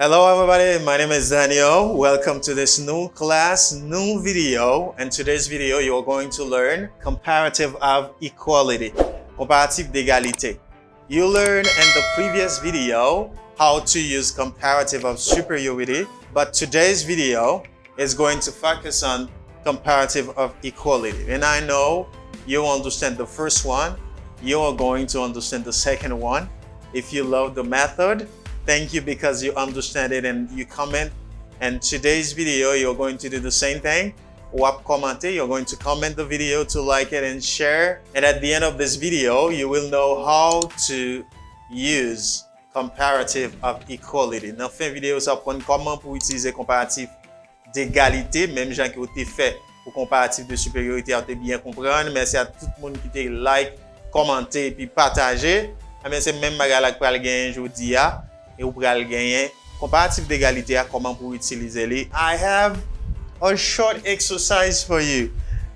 Hello everybody, my name is Daniel. Welcome to this new class, new video. In today's video, you're going to learn comparative of equality, comparative d'égalité. You learned in the previous video how to use comparative of superiority, but today's video is going to focus on comparative of equality. And I know you understand the first one, you are going to understand the second one. If you love the method, thank you because you understand it and you comment. And today's video, you're going to do the same thing. You're going to comment the video, to like it and share. And at the end of this video, you will know how to use comparative of equality. Dans fin vidéo, ça prend comment pour utiliser comparatif d'égalité, même gens qui ont été fait pour comparatif de supériorité, à bien comprendre. Merci à tout le monde qui te like, commenter et puis partager. Mais c'est même bagarre que pour le gagner aujourd'hui. Et vous pouvez gagner comparatif d'égalité à comment pour utiliser les. I have a short exercise for you.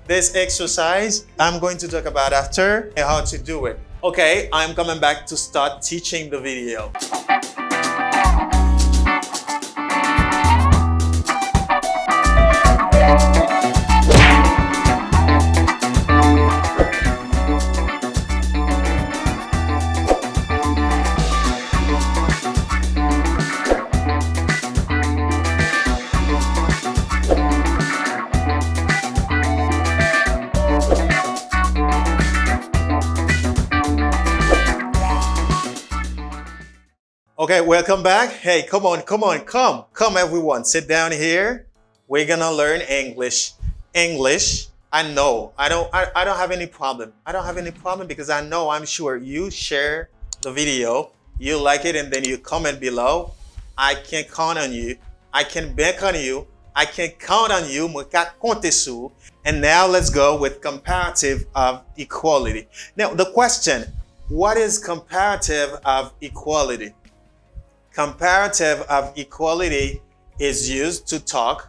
This exercise I'm going to talk about after and how to do it. Okay, I'm coming back to start teaching the video. Okay, welcome back. Hey, come everyone. Sit down here. We're gonna learn English. English, I know. I don't have any problem. I don't have any problem because I'm sure you share the video, you like it, and then you comment below. I can count on you. I can bank on you. I can count on you. And now let's go with comparative of equality. Now, the question, what is comparative of equality? Comparative of equality is used to talk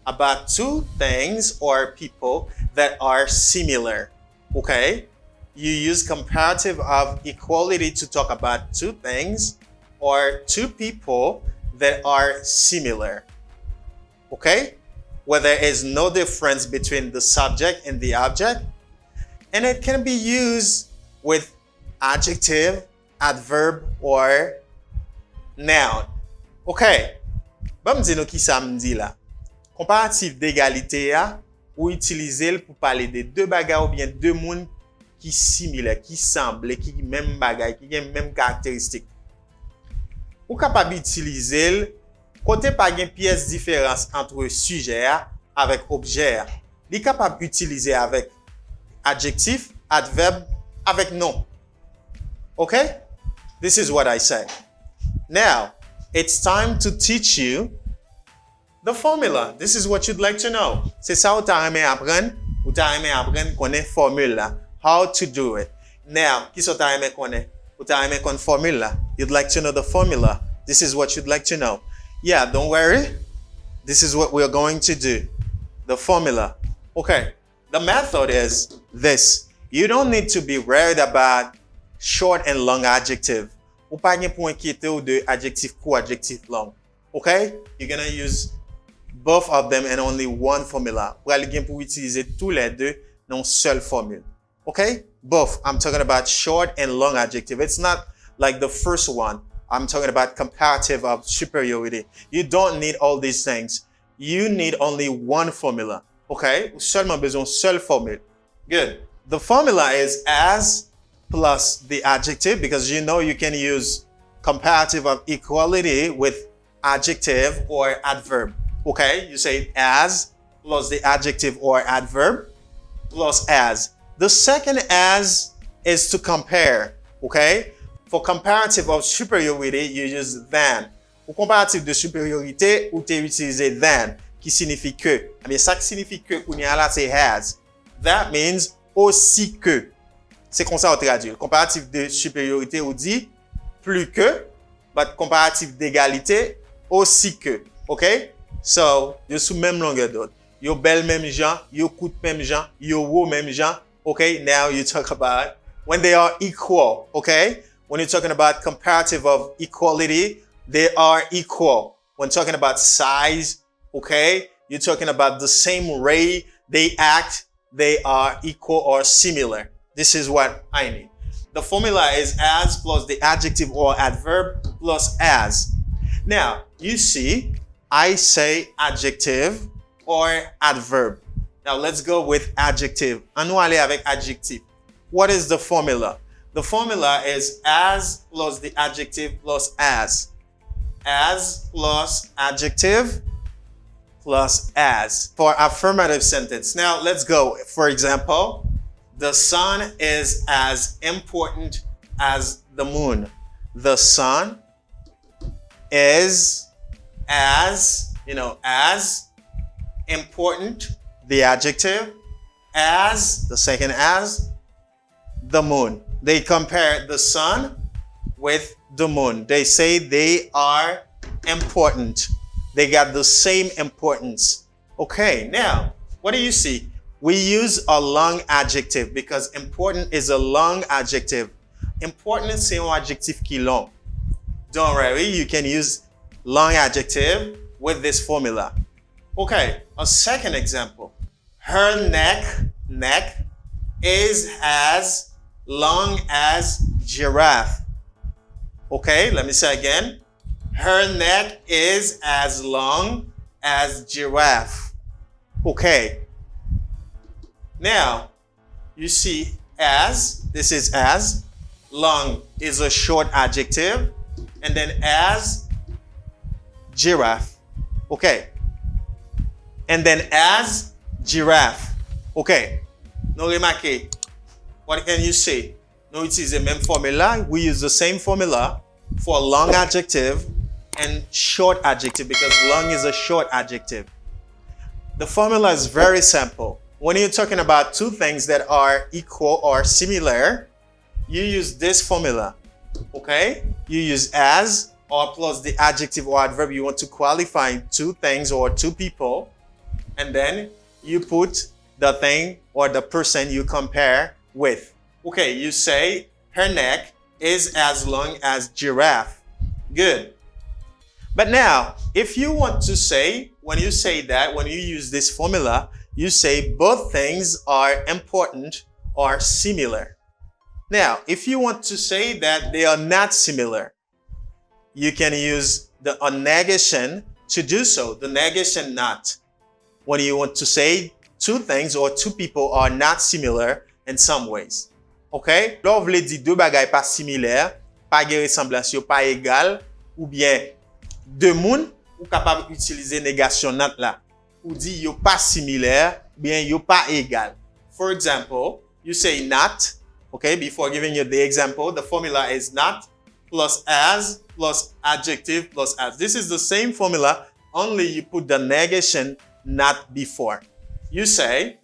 about two things or people that are similar. Okay? You use comparative of equality to talk about two things or two people that are similar. Okay? Where there is no difference between the subject and the object. And it can be used with adjective, adverb, or noun. Ok. Ba m'di nou ki sa m'di la. Comparatif d'égalité a, ou utiliser pour parler de deux bagay ou bien deux moun qui similaires, qui semblent, qui même bagay, qui gen même caractéristique. Ou capable utiliser côté pas gen pièce différence entre sujet avec objet. Li capable utiliser avec adjectif, adverbe, avec nom. Okay? This is what I say. Now, it's time to teach you the formula. This is what you'd like to know. C'est ça ou t'as aimé apprendre? Ou t'as aimé apprendre connaître formule là? How to do it. Now, qui sont t'as aimé connaître? Ou t'as aimé connaître formule là? You'd like to know the formula. This is what you'd like to know. Yeah, don't worry. This is what we're going to do. The formula. Okay. The method is this. You don't need to be worried about short and long adjective. Ou pas gen pou inquiéter ou de adjectif court, adjectif long. Okay? You're gonna use both of them and only one formula. Ou al gen pou utiliser tous les deux dans seule formule. Okay? Both. I'm talking about short and long adjective. It's not like the first one. I'm talking about comparative of superiority. You don't need all these things. You need only one formula. Okay? Ou seulement besoin seule formule. Good. The formula is as plus the adjective, because you know you can use comparative of equality with adjective or adverb. Okay? You say as plus the adjective or adverb plus as. The second as is to compare. Okay? For comparative of superiority, you use than. Pour comparatif de supériorité, ou te utiliser than, qui signifie que. Mais ça qui signifie que, kounya là, c'est has. That means aussi que. C'est comme ça on traduit. Comparatif de supériorité, on dit plus que, but comparatif d'égalité, aussi que. Okay? So, yo sous même longueur d'onde. Yo bel même gens, yo coûte même gens, yo haut même gens. Okay? Now you talk about when they are equal. Okay? When you're talking about comparative of equality, they are equal. when talking about size, okay, you're talking about the same way they act, they are equal or similar. This is what I need. The formula is as plus the adjective or adverb plus as. Now, you see, I say adjective or adverb. Now, let's go with adjective. Nous allons avec adjectif. What is the formula? The formula is as plus the adjective plus as. As plus adjective plus as for affirmative sentence. Now, let's go. For example, the sun is as important as the moon. The sun is as important, the adjective, as, the second as, the moon. They compare the sun with the moon. They say they are important. They got the same importance. Okay, now, what do you see? We use a long adjective because important is a long adjective. Important, c'est un adjectif qui long. Don't worry, you can use long adjective with this formula. Okay, a second example. Her neck is as long as giraffe. Okay, let me say again. Her neck is as long as giraffe. Okay. Now, you see as, this is as, long is a short adjective, and then as, giraffe. Okay. And then as, giraffe. Okay. Now remarquez, what can you say? Now it is the same formula. We use the same formula for long adjective and short adjective because long is a short adjective. The formula is very simple. When you're talking about two things that are equal or similar, you use this formula, okay? You use as or plus the adjective or adverb you want to qualify two things or two people, and then you put the thing or the person you compare with. Okay, you say her neck is as long as giraffe. Good. But now, if you want to say, when you say that, when you use this formula, you say both things are important or similar. Now, if you want to say that they are not similar, you can use a negation to do so, the negation not. When you want to say two things or two people are not similar in some ways. Okay? Là, vous voulez dire deux bagailles pas similaires, pas de ressemblance, pas égal, ou bien deux moun, ou capable d'utiliser négation not là. Ou dit yo pas similaire, bien yo pas égal. For example, you say not, okay, before giving you the example, the formula is not plus as plus adjective plus as. This is the same formula, only you put the negation not before. You say,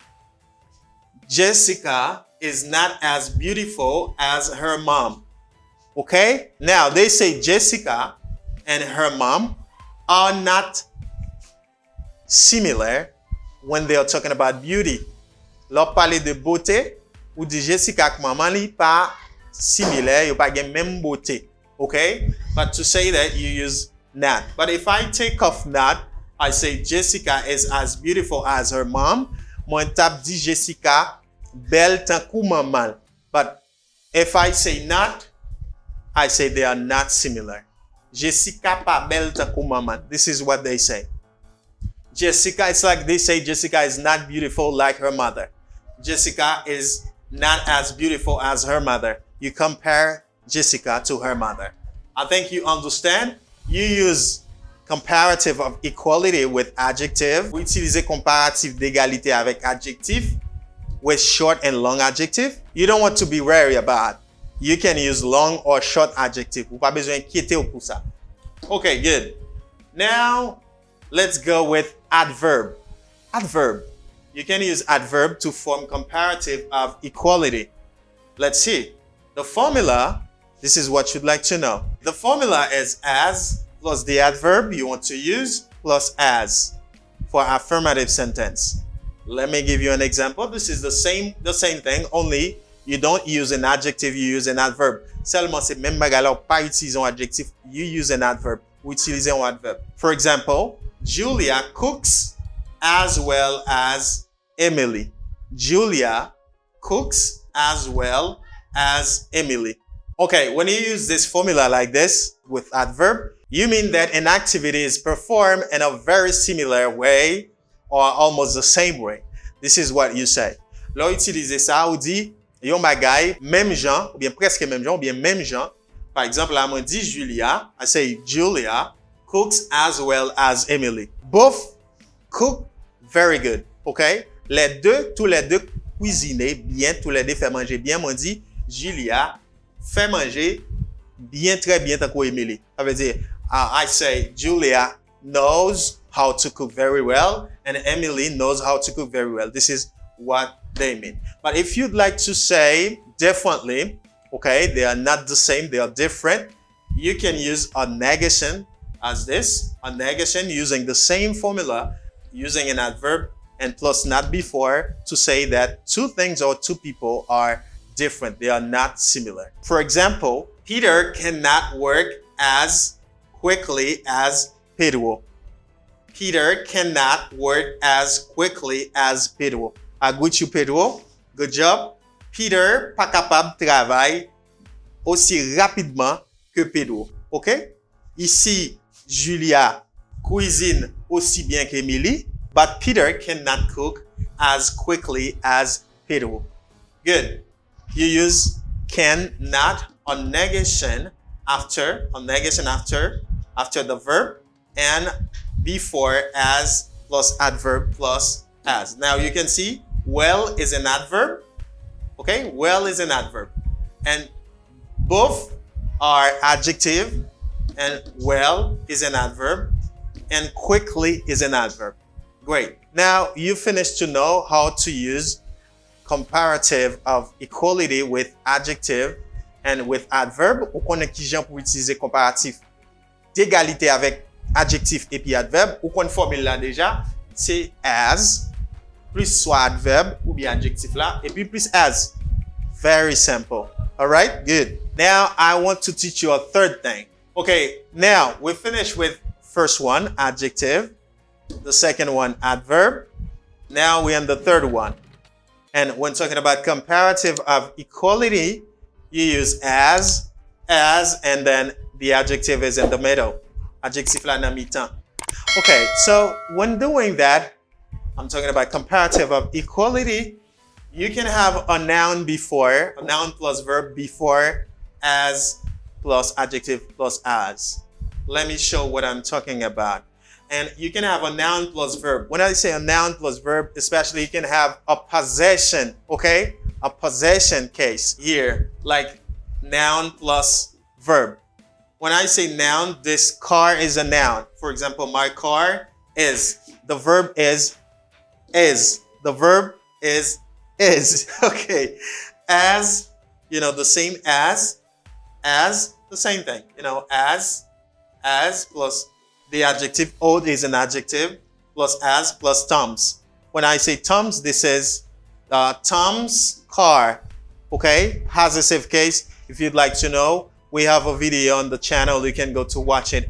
Jessica is not as beautiful as her mom. Okay? Now, they say Jessica and her mom are not similar when they are talking about beauty. Leur parler de beauté, ou dit Jessica ak maman li pas similaire, yo pas gen même beauté. Okay? But to say that, you use not. But if I take off not, I say Jessica is as beautiful as her mom. Mwen tap di Jessica belle tan kou maman. But if I say not, I say they are not similar. Jessica pa belle tan kou maman. This is what they say. Jessica, it's like they say Jessica is not beautiful like her mother. Jessica is not as beautiful as her mother. You compare Jessica to her mother. I think you understand. You use comparative of equality with adjective. Vous utilisez comparatif d'égalité avec adjectif with short and long adjective. You don't want to be wary about. You can use long or short adjective. Vous pas besoin inquiéter pour ça. Okay, good. Now, let's go with adverb. Adverb. You can use adverb to form comparative of equality. Let's see. The formula, this is what you'd like to know. The formula is as plus the adverb you want to use plus as for affirmative sentence. Let me give you an example. This is the same thing, only you don't use an adjective, you use an adverb. Seulement c'est même bagarre, pas utiliser un adjectif, you use an adverb. ou utiliser un adverbe. For example, Julia cooks as well as Emily. Julia cooks as well as Emily. Okay, when you use this formula like this with adverb, you mean that an activity is performed in a very similar way or almost the same way. This is what you say. Là, utiliser ça, ou dit, yon bagay, même genre, ou bien presque même genre, ou bien même genre. Par exemple, là, moi dit Julia, I say Julia cooks as well as Emily. Both cook very good, okay? Tous les deux cuisiner bien, tous les deux faire manger bien. Moi dit Julia fait manger bien, très bien, tant qu'Emily. Ça veut dire, I say Julia knows how to cook very well, and Emily knows how to cook very well. This is what they mean. But if you'd like to say differently, okay, they are not the same, they are different, you can use a negation as this, a negation using the same formula, using an adverb and plus not before to say that two things or two people are different, they are not similar. For example, Peter cannot work as quickly as Pedro. Peter cannot work as quickly as Pedro. Agree you, Pedro? Good job. Peter pas capable travailler aussi rapidement que Pedro. OK? Ici, Julia cuisine aussi bien qu'Emily, but Peter cannot cook as quickly as Pedro. Good. You use can, not, on negation after the verb, and before as plus adverb plus as. Now you can see well is an adverb. Okay, well is an adverb. And both are adjective, and well is an adverb, and quickly is an adverb. Great. Now you finished to know how to use comparative of equality with adjective and with adverb. Ou connaît qui j'en pour utiliser comparatif d'égalité avec adjectif et puis adverbe. Ou connaît formule là déjà, c'est as plus soit adverbe ou bien adjectif là et puis plus as. Very simple. All right? Good. Now I want to teach you a third thing. Okay, now we finished with first one, adjective. The second one, adverb. Now we're on the third one. And when talking about comparative of equality, you use as, and then the adjective is in the middle. Adjectif la nan mi-tan. Okay, so when doing that, I'm talking about comparative of equality, you can have a noun before, a noun plus verb before, as plus adjective plus as. Let me show what I'm talking about. And you can have a noun plus verb. When I say a noun plus verb, especially you can have a possession, okay? A possession case here, like noun plus verb. When I say noun, this car is a noun. For example, my car is. The verb is. The verb is. Okay. As, you know, the same as, the same thing. You know, as plus the adjective, old is an adjective, plus as, plus Tom's. When I say Tom's, this is Tom's car, okay? Possessive case. If you'd like to know, we have a video on the channel. You can go to watch it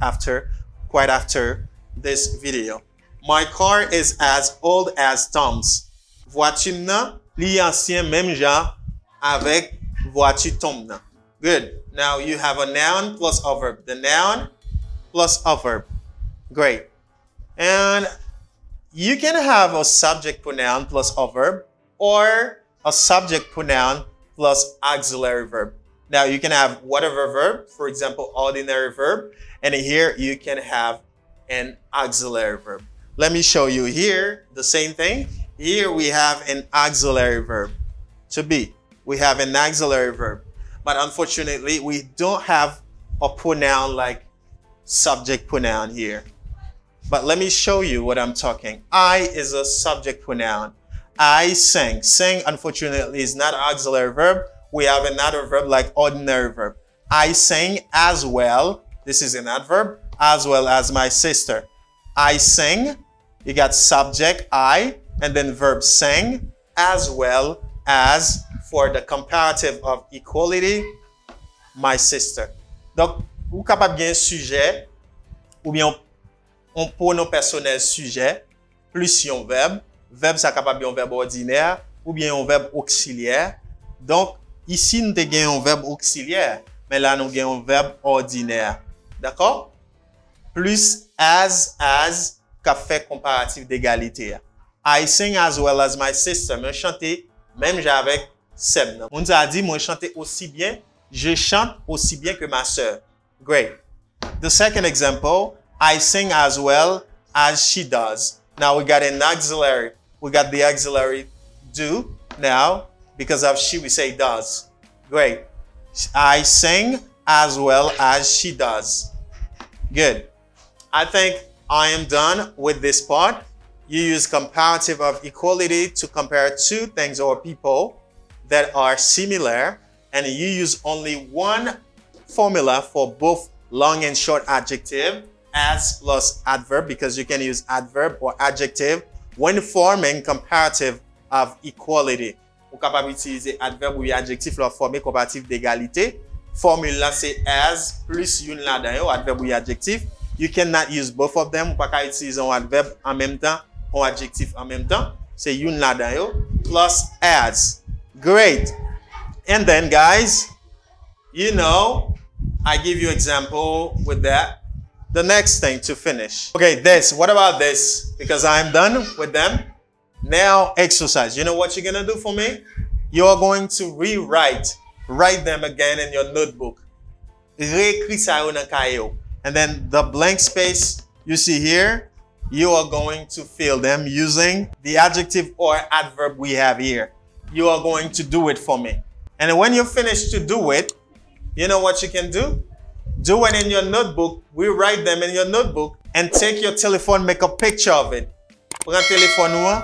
quite after this video. My car is as old as Tom's. Voiture nan, li ancien même genre avec voiture Tom nan. Good. Now you have a noun plus a verb. The noun plus a verb. Great. And you can have a subject pronoun plus a verb or a subject pronoun plus auxiliary verb. Now you can have whatever verb, for example, ordinary verb, and here you can have an auxiliary verb. Let me show you here the same thing. Here we have an auxiliary verb. To be. We have an auxiliary verb. But unfortunately, we don't have a pronoun like subject pronoun here. But let me show you what I'm talking. I is a subject pronoun. I sing. Sing, unfortunately, is not an auxiliary verb. We have another verb like ordinary verb. I sing as well. This is an adverb. As well as my sister. I sing. You got subject, I, and then verb sing, as well as for the comparative of equality, my sister. Donc, ou capable bien sujet, ou bien on pronom personnel sujet, plus yon verbe. Verbe ça capable yon verbe ordinaire, ou bien yon verbe auxiliaire. Donc, ici, nous avons un verbe auxiliaire, mais là, nous avons un verbe ordinaire. D'accord? Plus as, qu'a fait comparatif d'égalité. I sing as well as my sister. Je chante même avec Seb. On a dit, moi, je chante aussi bien. Je chante aussi bien que ma sœur. Great. The second example, I sing as well as she does. Now we got an auxiliary. We got the auxiliary do now. Because of she, we say does. Great. I sing as well as she does. Good. I think I am done with this part. You use comparative of equality to compare two things or people that are similar, and you use only one formula for both long and short adjective, as plus adverb, because you can use adverb or adjective when forming comparative of equality. Ou capable utiliser adverbe ou adjectif pour former comparatif d'égalité. Formule là c'est as plus une là-dedans, adverbe ou adjectif. You cannot use both of them. Ou pas utiliser un adverbe en même temps, un adjectif en même temps. C'est une là-dedans plus as. Great. And then guys, you know, I give you example with that. The next thing to finish. Okay, this. What about this? Because I'm done with them. Now, exercise. You know what you're going to do for me? You're going to write them again in your notebook. Réécris ça dans cahier. And then the blank space you see here, you are going to fill them using the adjective or adverb we have here. You are going to do it for me. And when you finish to do it, you know what you can do? Do it in your notebook. We write them in your notebook and take your telephone, make a picture of it. Prends téléphone ou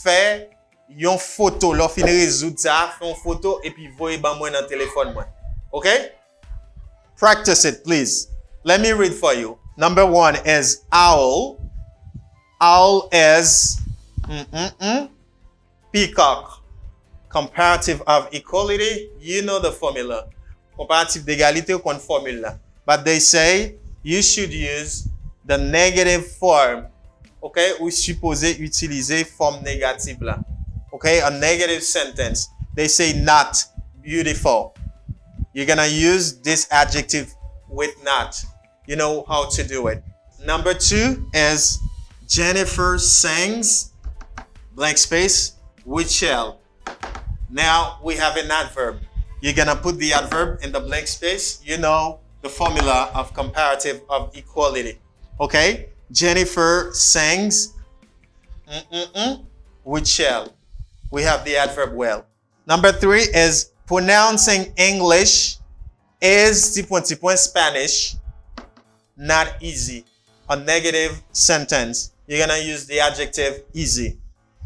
fais une photo, l'on fin résoudre ça, fais une photo et puis voyez ban moi dans téléphone moi. Okay? Practice it, please. Let me read for you. Number 1 is owl. Owl is peacock. Comparative of equality, you know the formula. Comparatif d'égalité, qu'on formula. But they say you should use the negative form. Okay? Ou supposé utiliser forme négative là. Okay? A negative sentence. They say not beautiful. You're gonna use this adjective with not. You know how to do it. Number 2 is Jennifer sings, blank space, with shell. Now we have an adverb. You're gonna put the adverb in the blank space. You know the formula of comparative of equality. Okay? Jennifer sings with shell. We have the adverb well. Number 3 is pronouncing English is Spanish not easy. A negative sentence. You're gonna use the adjective easy.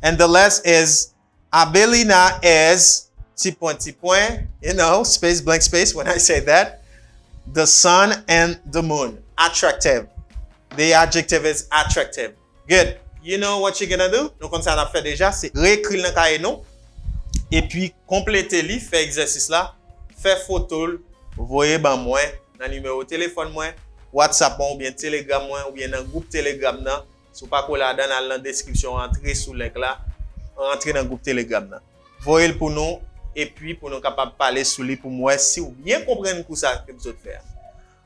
And the last is Abelina is you know, space, blank space when I say that. The sun and the moon. Attractive. The adjective is attractive. Good. You know what you're gonna do? Donc, comme ça, on a fait déjà, c'est réécrire dans le cahier, non? Et puis, compléter-le, faire exercice là, faire photo, voyez ben moi, dans le numéro de téléphone moi, WhatsApp ou bien Telegram moi, ou bien dans le groupe Telegram là, si vous pas là dans la description, entrez sous le link là, entrez dans le groupe Telegram là. Voyez pour nous, et puis pour nous capables de parler sous lui pour moi, si vous bien comprenez tout ça que vous faire.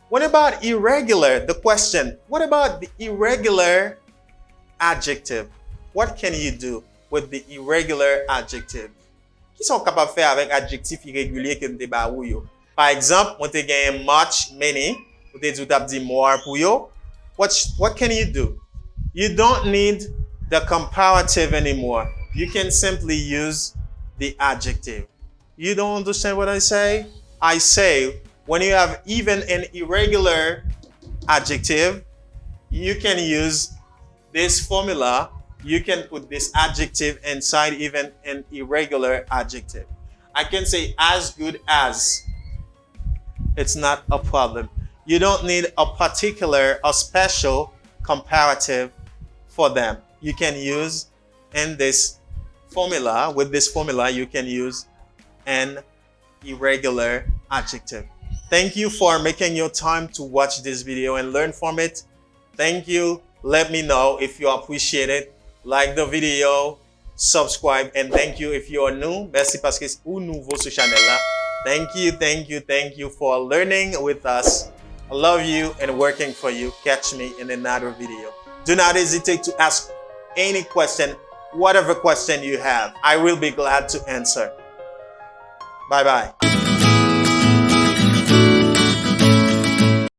What about irregular? The question, what about the irregular adjective? What can you do with the irregular adjective? Qui sont capables de faire avec adjectif irrégulier que nous débarrons yo? Par exemple, on te gagne much, many, ou te dit more pour yo. What can you do? You don't need the comparative anymore. You can simply use the adjective. You don't understand what I say? I say, when you have even an irregular adjective, you can use this formula. You can put this adjective inside even an irregular adjective. I can say as good as. It's not a problem. You don't need a special comparative for them. You can use in this formula, with this formula, you can use an irregular adjective. Thank you for making your time to watch this video and learn from it. thank you. Let me know if you appreciate it. Like the video, subscribe, and thank you if you are new. Merci parce que ou nouveau sur channel là. Thank you for learning with us. I love you and working for you. Catch me in another video. Do not hesitate to ask any question, whatever question you have. I will be glad to answer. Bye bye.